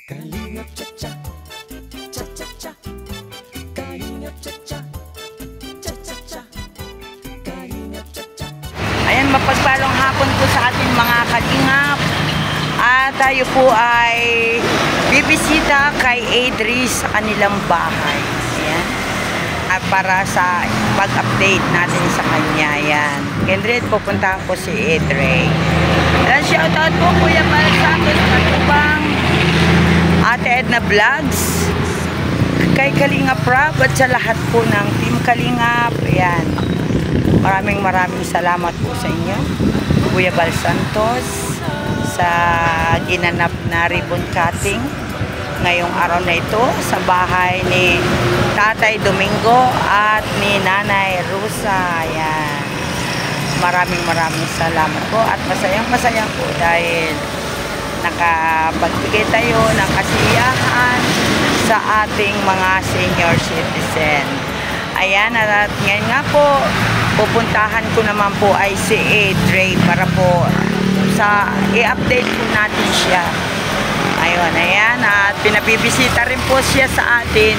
Kalingap cha-cha, cha-cha-cha. Kalingap cha-cha, cha-cha-cha. Kalingap cha-cha. Ayan, mapagpalang hapon po sa ating mga kalingap. At tayo po ay bibisita kay Adri sa kanilang bahay. Ayan. At para sa pag-update natin sa kanya. Ayan. Kendred, pupunta ko si Adri. Ayan, shoutout po Kuya Bal Santos Matubang, Ate Edna Vlogs, kay Kalingap Rob at sa lahat po ng Team Kalingap. Ayan. Maraming salamat po sa inyo, Kuya Bal Santos, sa ginanap na ribbon cutting ngayong araw na ito sa bahay ni Tatay Domingo at ni Nanay Rosa. Ayan. Maraming salamat po at masaya po dahil nakapagbigay tayo ng kasiyahan sa ating mga senior citizen. Ayan, at ngayon nga po pupuntahan ko naman po ay si Adri para po sa i-update po natin siya. Ayun, ayan, at pinabibisita rin po siya sa atin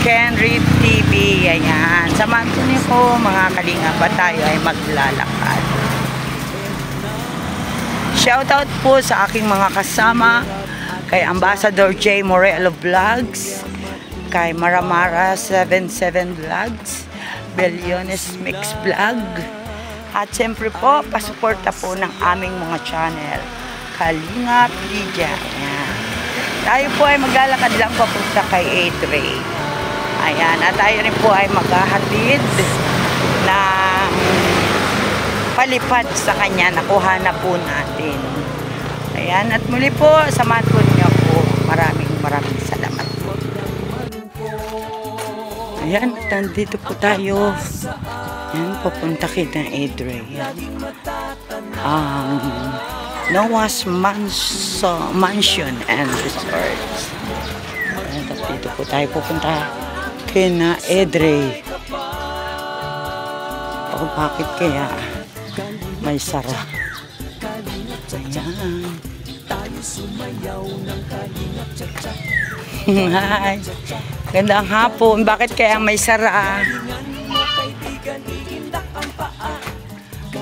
Kenry TV. Ayan, samahan ko niyo po mga kalingap at tayo ay maglalakad. Shoutout po sa aking mga kasama, kay Ambassador J. Morello Vlogs, kay Maramara 77 Vlogs, Belliones Mix Vlog, at siyempre po, pasuporta po ng aming mga channel, Kalingap Lydia. Ayan. Tayo po ay maglalakad lang papunta kay Adri. Ayan, at tayo rin po ay maghahatid ng palipad sa kanya. Nakuha na po natin. Ayan, at muli po, samahan po niyo po. Maraming salamat po. Ayan, at nandito po tayo. Ayan, papunta kita Adri. Noah's Mansion and Resorts. Ayan, at dito po tayo pupunta kina Adri. O bakit kaya may sara? Ayan. Hi. Gandang hapon. Bakit kaya may sara?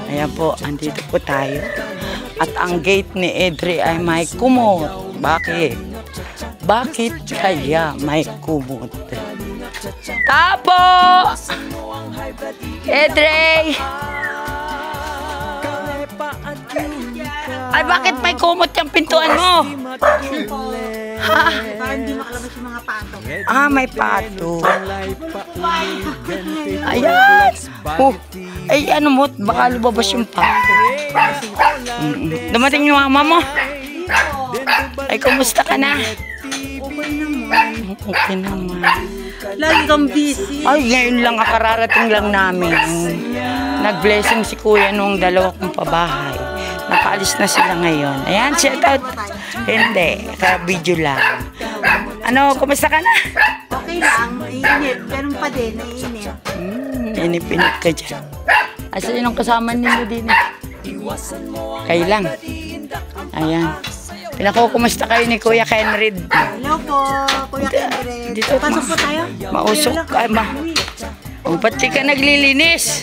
Ayan po, andito po tayo. At ang gate ni Adri ay may kumot. Bakit? Bakit kaya may kumot? Tapo! Adri! Ay, bakit may kumot yung pintuan mo? Ha? Para hindi makalabas yung mga pato. Ah, may pato. Ayan. Oh, ay, ano mo? Baka lumabas yung pato. Dumating yung mama mo? Ay, kumusta ka na? Okay naman. Okay naman. Lagi kang busy. Ay, ngayon lang, kararating lang namin. Nag-blessing si kuya nung dalawa kong pabahay. Nakaalis na sila ngayon. Ayan, shout out. Hindi, ka-video lang. Ano, kumusta ka na? Okay lang, naiinip. Ganun pa din, naiinip. Inip-inip ka dyan. Asa yun ang kasama ninyo din eh? Kayo lang. Ayan. Pinakukumusta kayo ni Kuya Kenred? Hello po, Kuya Kendred. Dito, Pasok po tayo. Mausok ka, O, ba't di ka naglilinis?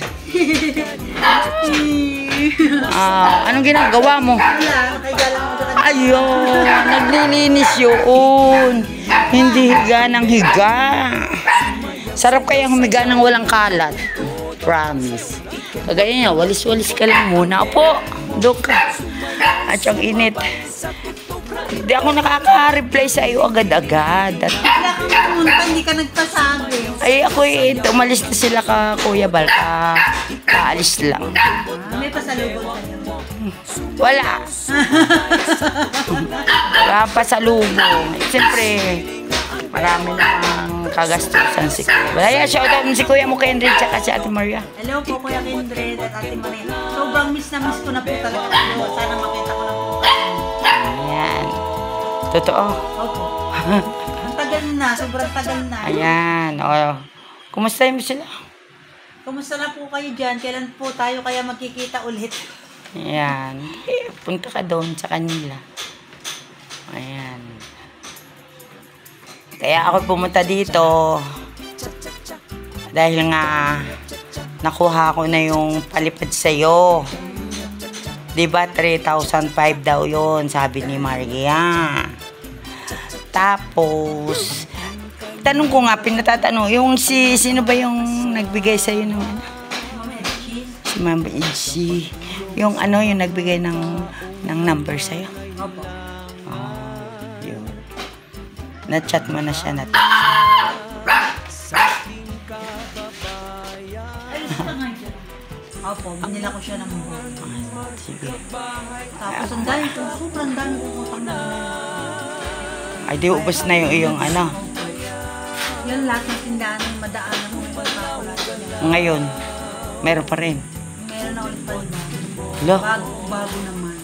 Anong ginagawa mo? Wala, kaya lang ako dyan. Ayun, naglilinis yun. Hindi higa ng higa. Sarap kaya humiga ng walang kalat. Promise. Kagaya niya, walis-walis ka lang muna. Opo, doon ka. At yung init. Hindi ako nakaka-reply sa iyo agad-agad. Wala kang pumunta, hindi ka nagpasabi. Ay, ako umalis na sila ka Kuya Bal. Kaalis lang. May pasalubong kayo. Wala. Wala pa sa lubong. Siyempre, marami namang kagastusan si Kuya Bal. Ayan, shoutout mo si Kuya mo kay Kendred tsaka si Ate Maria. Hello po, Kuya Kendred at Ate Maria. Sobrang miss na miss ko na po talaga kayo. Sana makita ko na po. Ayan. Totoo. Opo. Ang tagal na, sobrang tagal na. Ayan. O, kumusta mo sila? Kumusta na po kayo dyan? Kailan po tayo kaya magkikita ulit? Ayan. Punta ka doon sa kanila. Ayan. Kaya ako pumunta dito dahil nga nakuha ko na yung palipad sa'yo. Diba 3,500 daw yun, sabi ni Maria. Tapos, tanong ko nga, pinatatanong, yung sino ba yung nagbigay sa'yo ng ano? Si Mama Itzy. Yung ano, yung nagbigay ng number sa'yo? Opo. Yun. Na-chat mo na siya na. Opo, binila ko siya ng buwan. Sige. Tapos ang dami ko, sobrang dami ko utang na. Ay, di ubos na yung iyong ano. Yan lahat ng tindahan ng madaanan mo yung pagkakulat. Ngayon, meron pa rin. Meron na ulit pa rin. Lo. Bago naman.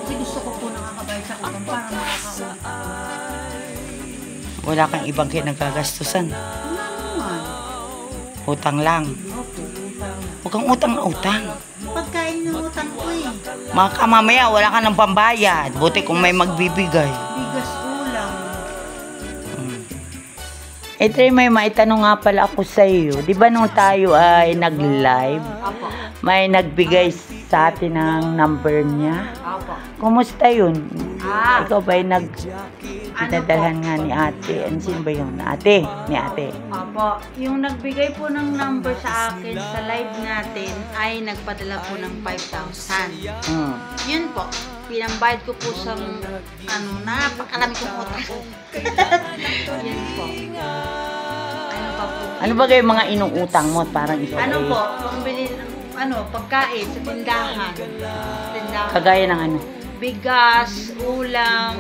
Kasi gusto ko po nakakabayad sa utang para makakautang. Wala kang ibang kinagagastusan. Wala naman. Utang lang. Opo, utang. Huwag kang utang-utang. Pagkain ng utang ko eh. Mamaya, wala ka ng pambayad. Buti kung may magbibigay. Bigas ulam. Trey, may maitanong nga pala ako sa iyo. Di ba nung tayo ay nag-live, Opo. may nagbigay sa atin ng number niya? Opo. Kumusta yun? Ikaw ba ay pinadalhan nga ni ate? Ano sino ba yun? Ate? Ni ate? Opo, yung nagbigay po ng number sa akin sa live natin ay nagpadala po ng 5,000. Yun po, pinambayad ko po sa napakarami kong utang. Yun po. Ano pa po? Ano ba kayo mga inuutang mo? Parang ikaw Ano ay po, pambili ng pagkain sa tindahan. kagaya ng ano? Bigas, ulam,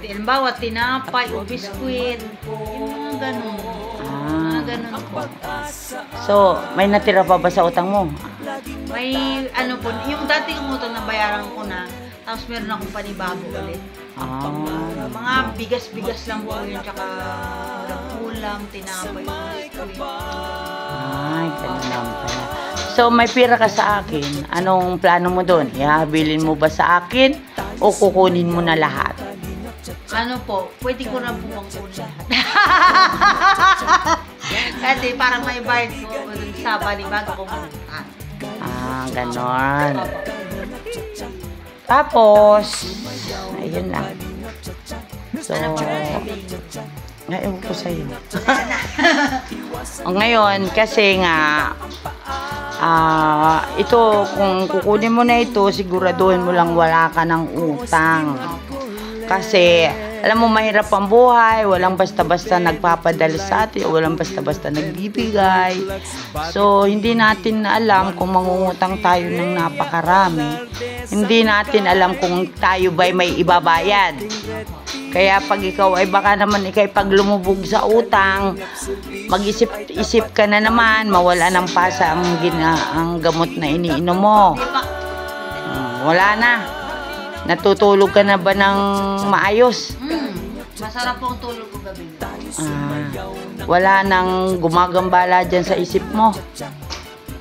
halimbawa tinapay o biskwit, yung mga ganun. Mga ganun po. So, may natira pa ba sa utang mo? May ano po, yung dati yung utang na bayaran ko na, tapos meron akong panibago ulit. Mga bigas-bigas lang po yun, tsaka ulam, tinapay, biskwit. Ay, ganun lang pala. So, may pira ka sa akin. Anong plano mo doon? Ihabilin mo ba sa akin o kukunin mo na lahat? Ano po, pwede ko na po kunin lahat. Kasi parang may bayad ko sa balibago kong utang. Ganon. Tapos, ayun lang. So, ngayon ko sa'yo. Ngayon, kasi nga, ito, kung kukunin mo na ito, siguraduhin mo lang wala ka ng utang. Kasi, alam mo, mahirap ang buhay, walang basta-basta nagpapadala sa atin, walang basta-basta nagbibigay. So, hindi natin alam kung mangungutang tayo ng napakarami. Hindi natin alam kung tayo ba'y may ibabayad. Kaya pag ikaw ay baka naman pag lumubog sa utang, mag-isip-isip ka na naman, mawala ng pasa ang gamot na iniinom mo. Wala na. Natutulog ka na ba ng maayos? Masarap po ang tulog ko gabi. Wala nang gumagambala dyan sa isip mo.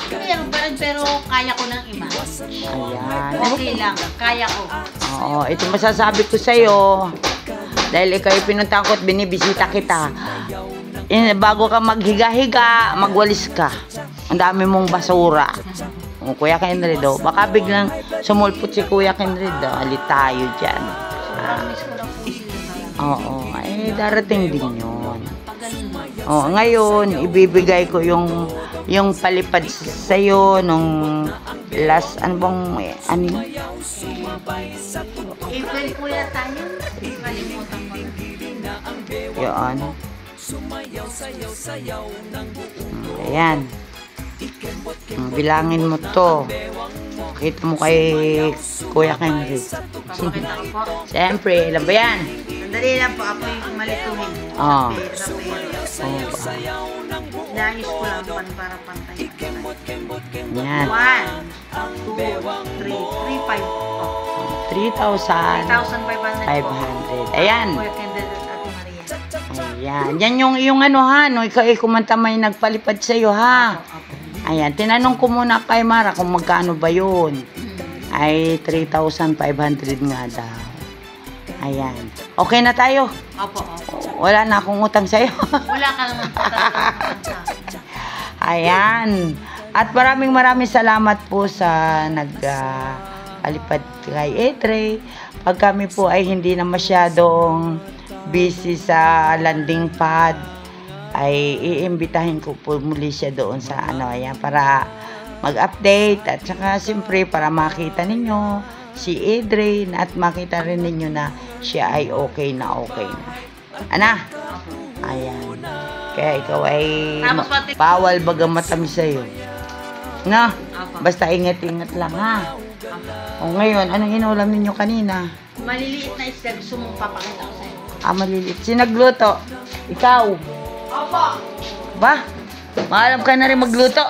Meron pa rin, pero kaya ko nang i-manage. Ayan. Okay lang, kaya ko. Oo, ito masasabi ko sa'yo. Dahil ikaw pinuntahan ko at binibisita kita. Bago ka maghiga-higa, magwalis ka. Ang dami mong basura. Kuya Kenred, baka biglang sumulpot si Kuya Kenred, alit tayo dyan. Promise ko lang po sila. Oo, darating din yun. Ngayon, ibibigay ko yung palipad sa'yo nung last, ano bang, ano yun? April po yata yun. Kalimutan mo na. Yun. Ayan. Bilangin mo to. Pakita mo kay Kuya Kenry. Papakita ko po. Siyempre, ilan ba yan? Sandali lang po, ako yung malituhin. Oo. Nais ko lang para pantay. Yan. 1, 2, 3, 3,500. 3,500. Ayan. Kuya Kendall at Ate Maria. Ayan. Yan yung ano ha. No, ikaw kumanta may nagpalipad sa'yo ha. Ayan. Tinanong ko muna kay Mara kung magkano ba yun. Ay 3,500 nga daw. Ayan. Okay na tayo. Opo. Wala na akong utang sa'yo. Wala ka naman po talaga. Ayan. At maraming salamat po sa nagpalipad kay Edre. Pag kami po ay hindi na masyadong busy sa landing pad, ay iimbitahin ko po muli siya doon sa ayan, para mag-update at saka siyempre para makita ninyo si Edre at makita rin ninyo na siya ay okay na. Ana? Ayan. Kaya ikaw ay bawal baga matamis sa'yo. Na? Basta ingat-ingat lang ha. O ngayon, anong inulam ninyo kanina? Maliliit na isda, gusto mong papakita ko sa'yo. Maliliit. Sinagluto? Ikaw? Opo. Ba? Maalam ka na rin magluto?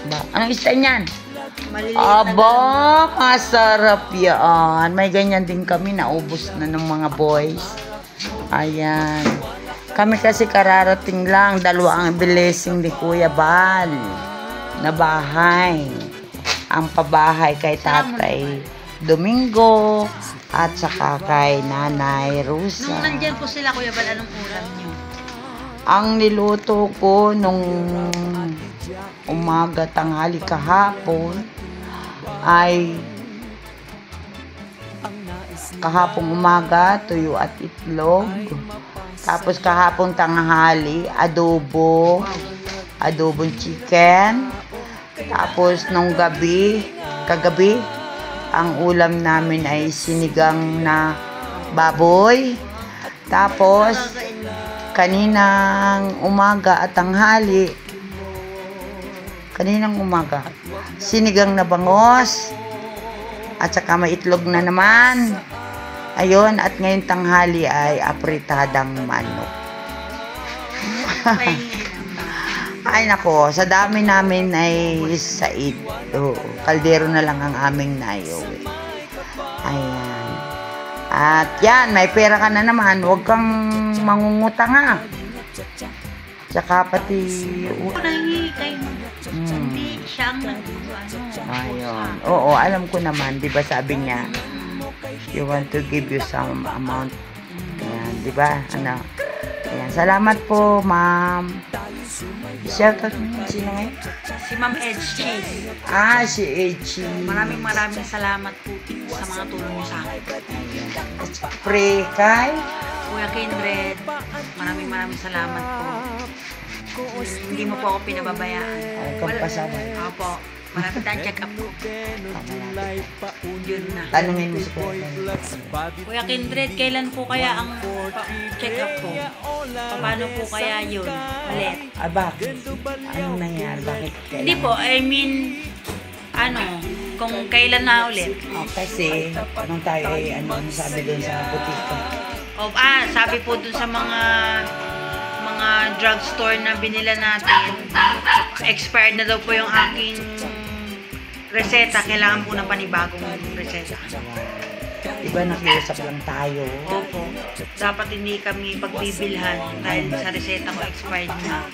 Ba? Anong isda niyan? Maliliit Aba, masarap yan. May ganyan din kami, naubos na ng mga boys. Ayan. Kami kasi kararating lang, 2 ang blessing ni Kuya Bal na bahay. Ang pabahay kay Tatay Domingo at saka kay Nanay Rosa. Nung nandyan po sila, Kuya Bal, anong ulam niyo? Ang niluto ko nung umaga, tanghali, kahapon ay kahapong umaga, tuyo at itlog. Tapos kahapong tanghali, adobong chicken. Tapos nung kagabi, ang ulam namin ay sinigang na baboy. Tapos kaninang umaga at tanghali, sinigang na bangos. At saka may itlog na naman. Ayun, at ngayon tanghali ay apritadang manok. Ay nako, sa dami namin ay said. Kaldero na lang ang aming naiuwi. Ayan. At yan, may pera ka na naman. Huwag kang mangungutang ha. Tsaka pati... Nangihingi kayo. Hindi siya ang Ayun. Oo, alam ko naman. Diba sabi niya, you want to give you some amount. Ayan, diba? Ayan, salamat po, ma'am. Shoutout mo. Sino ngayon? Si Ma'am Edgy. Si Edgy. Maraming salamat po sa mga tulong niyo sa akin. Pray kay Kuya Kindred, maraming salamat po. Hindi mo po ako pinababayaan. kang pasama. Opo. Marami tayong check-up ko. Yun na. Tanungin mo si Kuya. Kuya Kindred, kailan po kaya ang check-up ko? Paano po kaya yun? Ulit. Bakit? Anong nangyari? Bakit? Hindi po, I mean, kung kailan na ulit. Kasi, nung tayo ay, sabi doon sa butika. Sabi po dun sa mga drugstore na binila natin, expired na daw po yung aking reseta. Kailangan po ng panibagong reseta. Diba nakiusap lang tayo? Opo. Dapat hindi kami pagbibilhan dahil sa reseta ko expired na.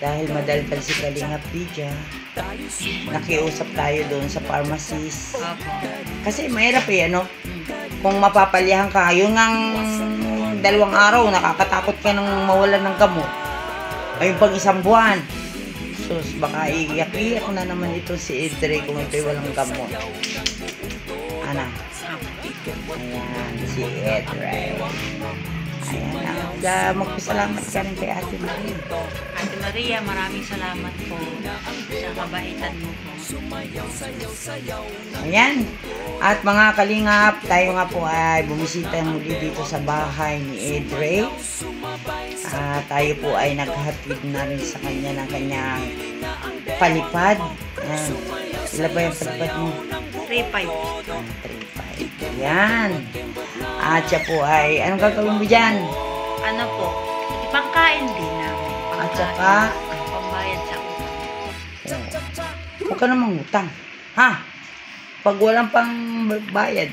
Dahil madaldal si Kalingap Lydia, nakiusap tayo doon sa pharmacist. Opo. Kasi mahirap kung mapapalihan ka, yun ngang 2 araw, nakakatakot ka nang mawalan ng gamot. Ayun pang 1 buwan. Sus, baka iiyak na naman ito si Edre kung ito'y walang gamot. Ayan, si Edre. Ayan, magpasalamat ka rin kay Ate Maria. Ate Maria, maraming salamat po sa kabaitan mo po. Ayan. At mga kalingap, tayo nga po ay bumisita muli dito sa bahay ni Edre. Tayo po ay naghatid na rin sa kanya ng kanyang palipad. Sila ba yung palipad mo? 3-5. 3-5. Ayan. At siya po ay, anong gagawin mo dyan? Ano po? Ipangkain din namin. At saka, pambayad sa utang. Huwag ka namang utang. Ha? Pag walang pang bayad,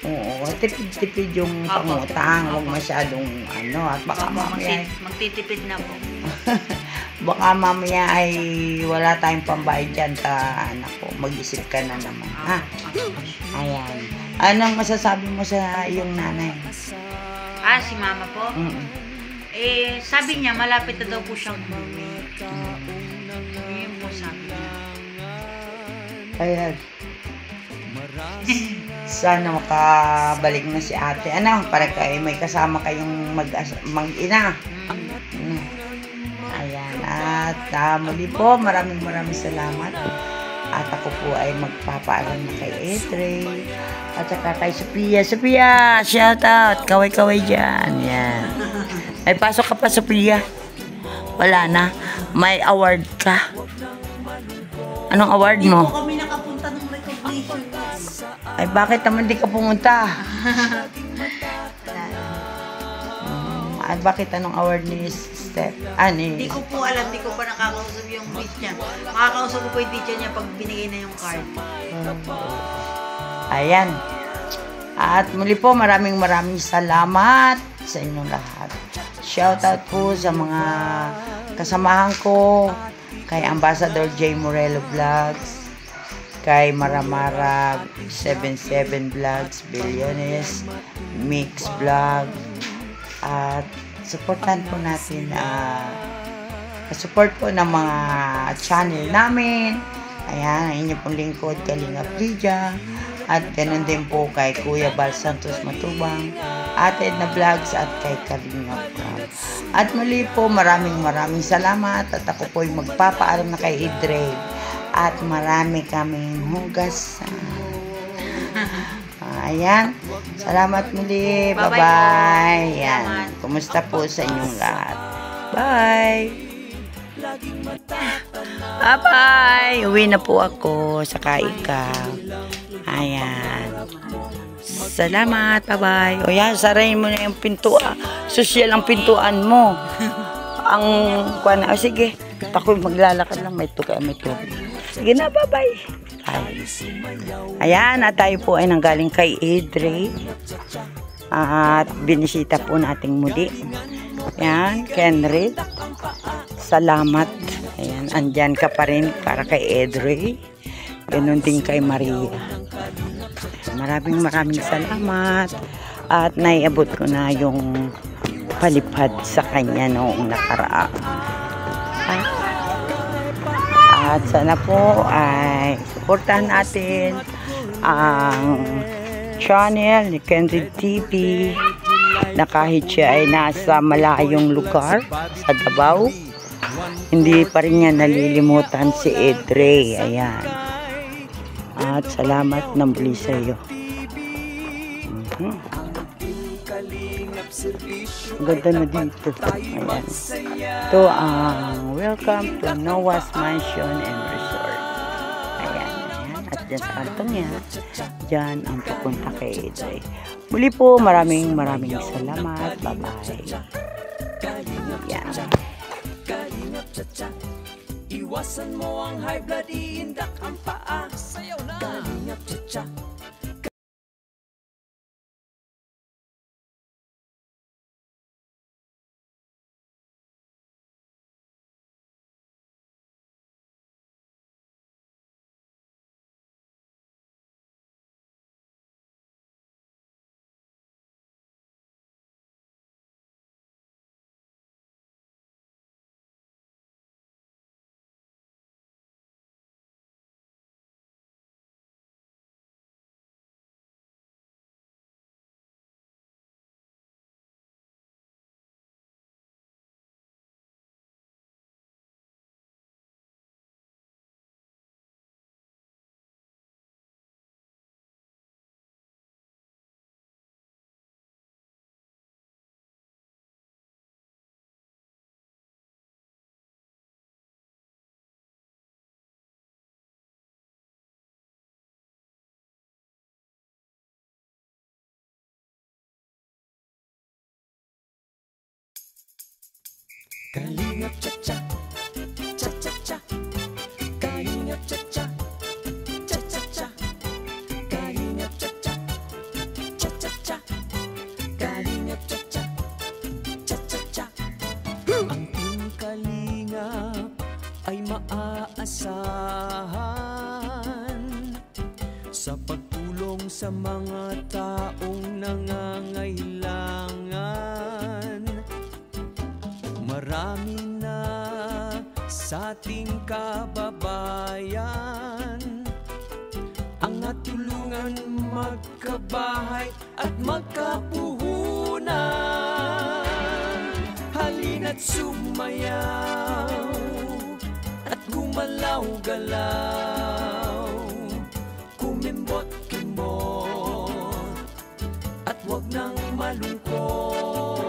oo, tipid-tipid yung pangutang. Huwag masyadong at baka mamaya. Magtitipid na po. Baka mamaya ay wala tayong pambayad dyan ta anak ko. Mag-isip ka na naman, ha? Ayan. Anong masasabi mo sa iyong nanay? Si mama po? Sabi niya, malapit na daw po siyang umuwi. Yun po sabi niya. Ayan. Sana makabalik na si ate. Ano, para kayo may kasama kayong mag-ina. Ayan. At muli po, maraming salamat. At ako po ay magpapaalam na kay Edre. At saka kay Sophia. Sophia, shout out. Kaway-kaway dyan. Yan. Ay, pasok ka pa, Sophia. Wala na. May award ka. Anong award mo? Hindi po kami nakapunta ng recognition. Ay, bakit naman di ka pumunta? Ay, bakit anong award ni Steph? Hindi ko po alam, hindi ko pa nakakausap yung miss niya. Makakausap ko po yung teacher niya pag binigay na yung card. Ayan. At muli po, maraming salamat sa inyong lahat. Shoutout po sa mga kasamahan ko, kay Ambassador J. Morello Vlogs, kay Maramara 77 Vlogs, Billiones, Mix Vlog, at supportan po natin support po ng mga channel namin. Ayan, ang inyo pong lingkod, Kalingap Lydia, at ganun din po kay Kuya Bal Santos Matubang, Ate Edna Vlogs, at kay Kalingap Vlog. At muli po, maraming salamat, at ako po ay magpapaalam na kay Edre, at marami kaming hugasan. Ayan. Salamat muli. Bye-bye. Ayan. Kumusta po sa inyong lahat? Bye. Bye-bye. Uwi na po ako. Saka ikaw. Ayan. Salamat. Bye-bye. O yan, sarayin mo na yung pintuan. Social ang pintuan mo. Ang kuwan. O sige. Ako maglalakad lang. May tubig. Sige na. Bye-bye. Ayan, at tayo po ay nanggaling kay Edre. At binisita po nating muli. Ayan, Kenred. Salamat. Ayan, andyan ka pa rin para kay Edre. Ganun din kay Maria. Maraming salamat. At naiabot ko na yung palipad sa kanya noong nakaraan. At sana po ay supportahan natin ang channel ni Kenred TV na kahit siya ay nasa malayong lugar sa Davao, hindi pa rin niya nalilimutan si Edre. Ayan. At salamat na muli sa iyo. Ang ganda na dito. Ayan. Ito ang welcome to Noah's Mansion and Resort. Ayan. At dyan sa kantong niya, dyan ang pupunta kay Edre. Muli po, maraming salamat. Bye-bye. Ayan. Iwasan mo ang high blood, iindak ang paa. Sayaw na! Kalingap cha-cha. Kalingap cha-cha, cha-cha-cha. Kalingap cha-cha, cha-cha-cha. Kalingap cha-cha, cha-cha-cha. Kalingap cha-cha, cha-cha-cha. Ang Team Kalingap. ay maaasahan sa pagtulong sa mga taong nangangailangan. Marami na sa ating kababayan ang natulungan magkabahay at magkapuhunan. Halina't sumayaw at gumalaw-galaw, kumimbot-kimbot at wag nang malungkot.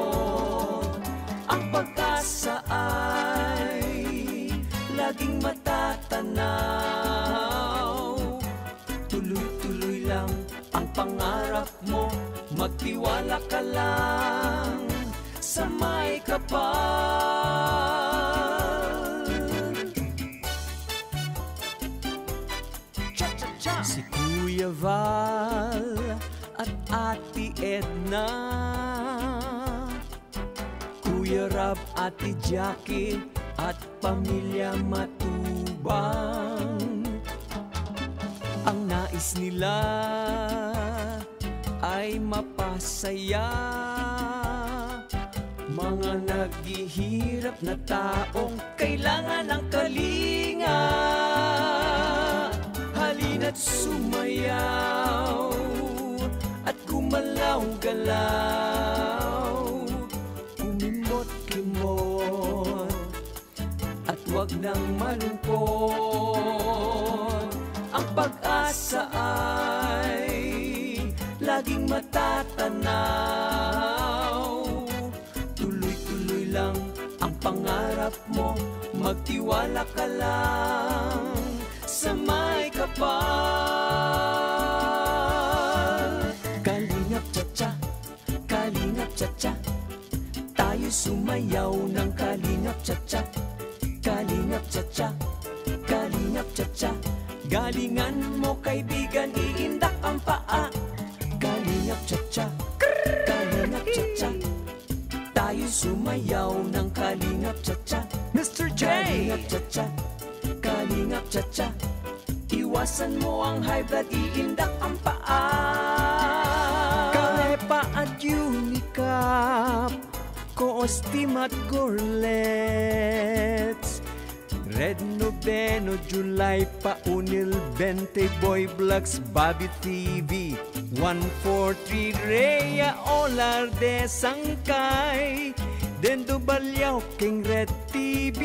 Ang pag-asa ay laging matatanaw. Tuloy-tuloy lang ang pangarap mo, magtiwala ka lang sa may kapal. Cha-cha-cha! Si Kuya Val at Ate Edna, Kuya Rab, Ate Jackie at Pamilya Matubang, ang nais nila ay mapasaya mga naghihirap na taong kailangan ng kalinga. Halina't sumayaw at gumalaw-galaw, kumimbot-kimbot at wag nang malungkot. Ang pag-asa ay laging matatanaw. Tuloy-tuloy lang ang pangarap mo, magtiwala ka lang sa may kapal. Kalingap cha-cha, kalingap cha-cha, tayo sumayaw ng kalingap cha-cha. Kalingap cha-cha, kalingap cha-cha, galingan mo kaibigan, iindak ang paa. Kalingap cha-cha, kalingap cha-cha, tayo sumayaw ng kalingap cha-cha. Mr. J! Kalingap cha-cha, kalingap cha-cha, iwasan mo ang high blood, iindak ang paa. Kalepa at Unicap, Coostim at Gorlets, Red Noveno, July pa, Unil 20, Boy Vlogs, Bobby TV, 143, Rhea Olarde, Sangkay, Dendo Balyaw, King Red TV.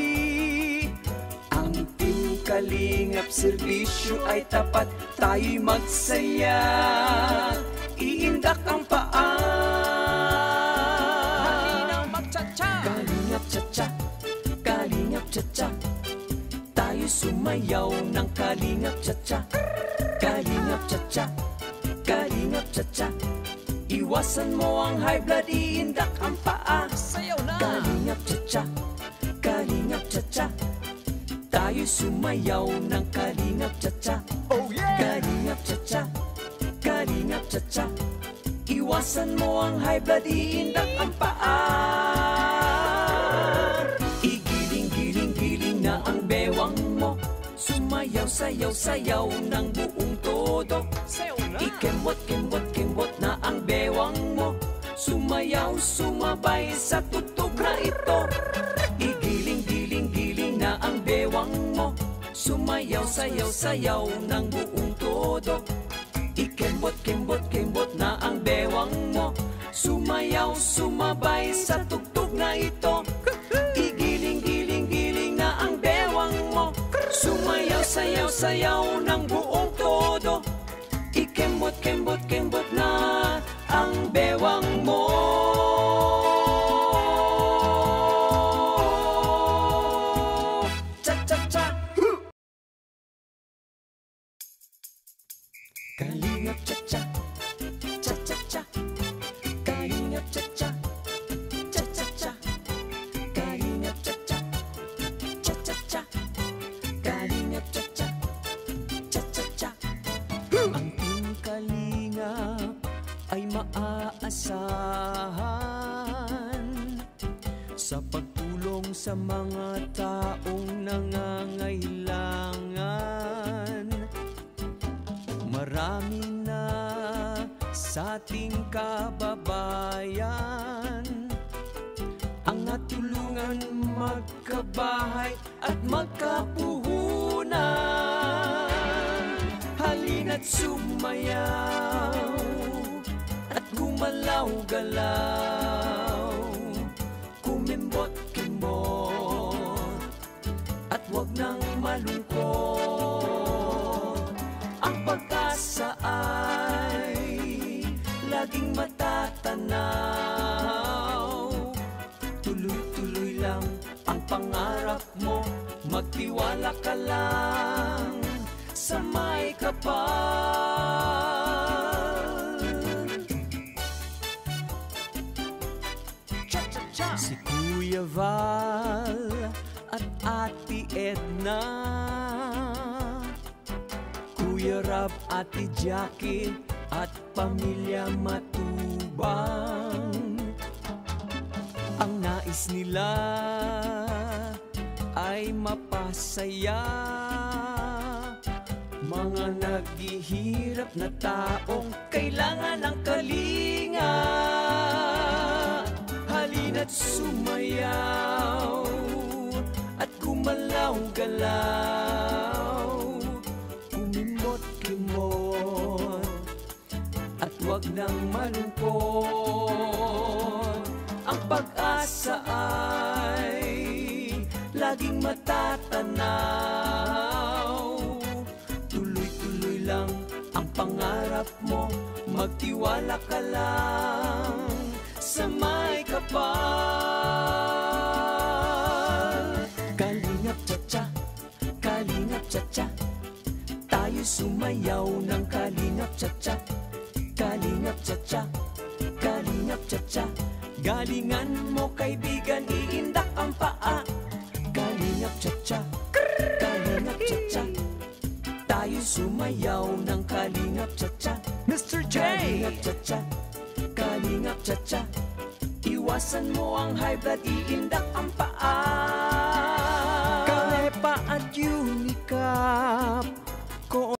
Ang Team Kalingap serbisyo ay tapat, tayo'y magsaya, iindak ang paa. Halinaw mag-cha-cha, kalingap cha-cha, kalingap cha-cha, tayo sumayaw ng kalingap cha-cha. Kalingap cha-cha, kalingap cha-cha, iwasan mo ang high blood, iindak ang paa. Sayaw na! Kalingap cha-cha, kalingap cha-cha, tayo sumayaw ng kalingap cha-cha. Oh yeah! Kalingap cha-cha, kalingap cha-cha, iwasan mo ang high blood, iindak ang paa. Igiling-giling-giling na ang bewang mo, sumayaw, sayaw, sayaw ng buong todo. Ikembot-kembot-kembot na ang bewang mo, sumayaw, sumabay sa tugtog na ito. Igiling-giling-giling na ang bewang mo, sumayaw, sayaw, sayaw ng buong todo. Ikembot-kembot-kembot na ang bewang mo, sumayaw, sumabay sa tugtog na ito. Igiling-giling-giling na ang bewang mo, sumayaw, sayaw, sayaw ng buong todo. Ikembot-kembot-kembot na ang bewang mo. Cha-cha-cha! Kalingap cha-cha, cha-cha-cha, kalingap cha-cha, cha-cha-cha, kalingap cha-cha, cha-cha-cha, kalingap cha-cha, cha-cha-cha. Ang Team Kalingap ay maaasahan sa pagtulong tulong sa mga taong nangangailangan. Marami na sa ating kababayan ang natulungan magkabahay at magkapuhunan. Halina't sumayaw at gumalaw-galaw, kumimbot-kimbot at wag nang malungkot. Ang pag-asa ay laging matatanaw. Tuloy-tuloy lang ang pangarap mo, magtiwala ka lang sa may kapal. Cha-cha-cha! Si Kuya Val at Ate Edna, Kuya Rab, Ate Jackie at Pamilya Matubang, ang nais nila ay mapasaya mga naghihirap na taong kailangan ng kalinga. Halina't sumayaw at gumalaw-galaw, kumimot-kimot at wag nang malungkot. Ang pag-asa ay laging matatanaw. Tuloy-tuloy lang ang pangarap mo, magtiwala ka lang sa may kapal. Kalingap cha-cha, kalingap cha-cha, tayo sumayaw ng kalingap cha-cha. Kalingap cha-cha, kalingap cha-cha, galingan mo kaibigan, iindak ang paa. Kalingap cha-cha, kalingap cha-cha, tayo sumayaw ng kalingap cha-cha. Mr. J! Kalingap cha-cha, kalingap cha-cha, iwasan mo ang high blood, iindak ang paa. Kalepa at Unicap,